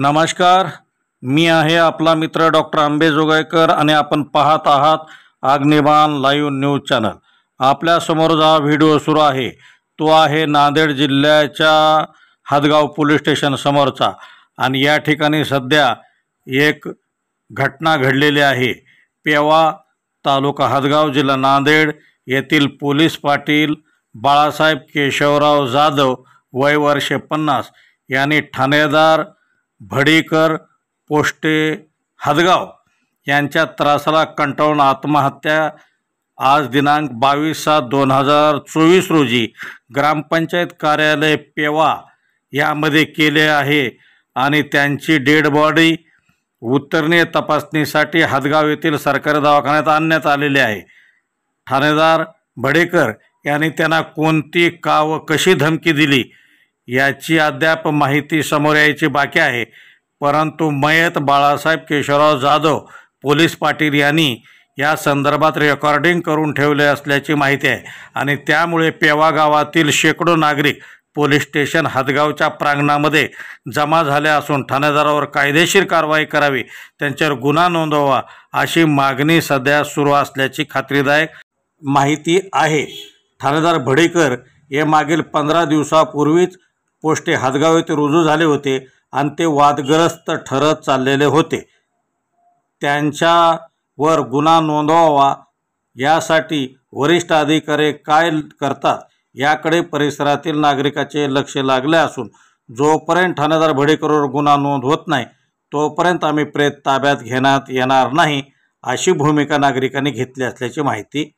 नमस्कार, मी आहे आपला मित्र डॉक्टर आंबे जोगाईकर आणि आपण पाहत आहात अग्निबाण लाईव्ह न्यूज चॅनल। आपल्यासमोर जो व्हिडिओ सुरू आहे तो आहे नांदेड जिल्ह्याच्या हदगाव पोलीस स्टेशन समोरचा आणि या ठिकाणी सध्या एक घटना घडलेली आहे। पेवा तालुका हदगाव जिल्हा नांदेड येथील पोलीस पाटील बाळासाहेब केशवराव जाधव वय वर्ष 50 यांनी ठाणेदार भडीकर पोस्टे हदगाव यांच्या त्रासाला कंटाळून आत्महत्या आज दिनांक 22/7/2024 रोजी ग्रामपंचायत कार्यालय पेवा यामध्ये केले आहे आणि त्यांची डेड बॉडी उत्तरणीय तपासणीसाठी हदगाव येथील सरकारी दवाखान्यात आणण्यात आलेली आहे। ठाणेदार भडीकर यांनी त्यांना कोणती का व कशी धमकी दिली याची अद्याप माहिती समोर यायची बाकी आहे, परंतु मयत बाळासाहेब केशवराव जाधव पोलीस पाटील यांनी या संदर्भात रेकॉर्डिंग करून ठेवले असल्याची माहिती आहे आणि त्यामुळे पेवा गावातील शेकडो नागरिक पोलीस स्टेशन हदगावच्या प्रांगणामध्ये जमा झाले असून ठाणेदारावर कायदेशीर कारवाई करावी, त्यांच्यावर गुन्हा नोंदवावा अशी मागणी सध्या सुरू असल्याची खात्रीदायक माहिती आहे। ठाणेदार भडीकर हे मागील 15 दिवसापूर्वीच पोस्टे हदगाव येथे रुजू झाले होते आणि ते वादग्रस्त ठरत चाललेले होते। त्यांच्यावर गुन्हा नोंदवावा यासाठी वरिष्ठ अधिकारी काय करतात याकडे परिसरातील नागरिकांचे लक्ष लागले असून जोपर्यंत ठाणेदार भडीकरवर गुन्हा नोंद होत नाही तोपर्यंत आम्ही प्रेत ताब्यात घेण्यात येणार नाही अशी भूमिका नागरिकांनी घेतली असल्याची माहिती